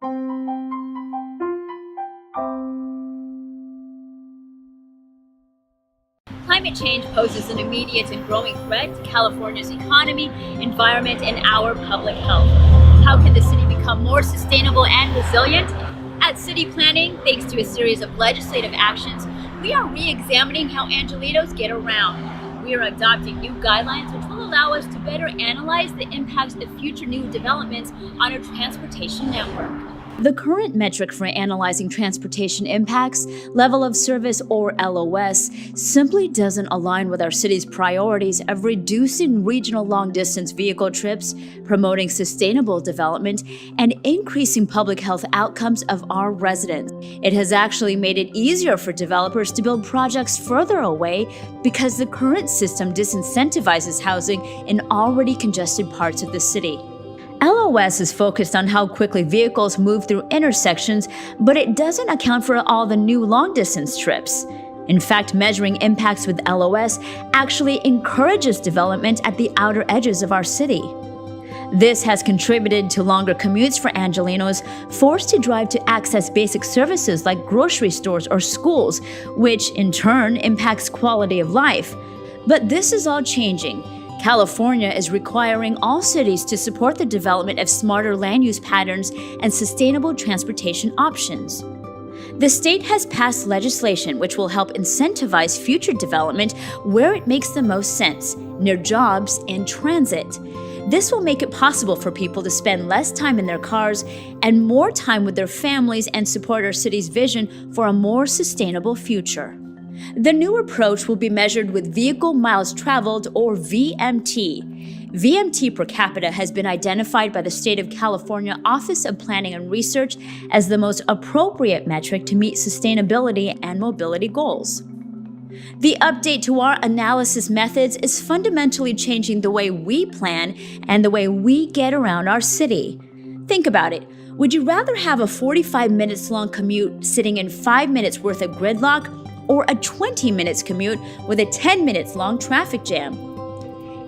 Climate change poses an immediate and growing threat to California's economy, environment, and our public health. How can the city become more sustainable and resilient? At City Planning, thanks to a series of legislative actions, we are re-examining how Angelinos get around. We are adopting new guidelines which will allow us to better analyze the impacts of future new developments on our transportation network. The current metric for analyzing transportation impacts, level of service or LOS, simply doesn't align with our city's priorities of reducing regional long-distance vehicle trips, promoting sustainable development, and increasing public health outcomes of our residents. It has actually made it easier for developers to build projects further away because the current system disincentivizes housing in already congested parts of the city. LOS is focused on how quickly vehicles move through intersections, but it doesn't account for all the new long-distance trips. In fact, measuring impacts with LOS actually encourages development at the outer edges of our city. This has contributed to longer commutes for Angelinos forced to drive to access basic services like grocery stores or schools, which in turn impacts quality of life. But this is all changing. California is requiring all cities to support the development of smarter land use patterns and sustainable transportation options. The state has passed legislation which will help incentivize future development where it makes the most sense, near jobs and transit. This will make it possible for people to spend less time in their cars and more time with their families and support our city's vision for a more sustainable future. The new approach will be measured with vehicle miles traveled, or VMT. VMT per capita has been identified by the State of California Office of Planning and Research as the most appropriate metric to meet sustainability and mobility goals. The update to our analysis methods is fundamentally changing the way we plan and the way we get around our city. Think about it. Would you rather have a 45 minutes long commute sitting in 5 minutes worth of gridlock, or a 20 minutes commute with a 10 minutes long traffic jam?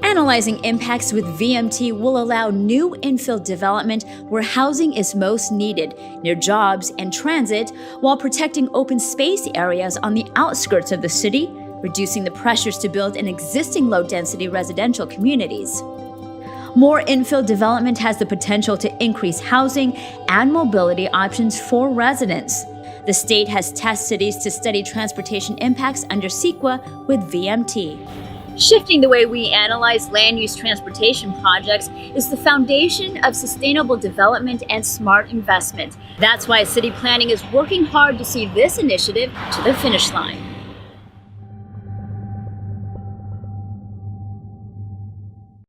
Analyzing impacts with VMT will allow new infill development where housing is most needed, near jobs and transit, while protecting open space areas on the outskirts of the city, reducing the pressures to build in existing low-density residential communities. More infill development has the potential to increase housing and mobility options for residents. The state has tasked cities to study transportation impacts under CEQA with VMT. Shifting the way we analyze land use transportation projects is the foundation of sustainable development and smart investment. That's why City Planning is working hard to see this initiative to the finish line.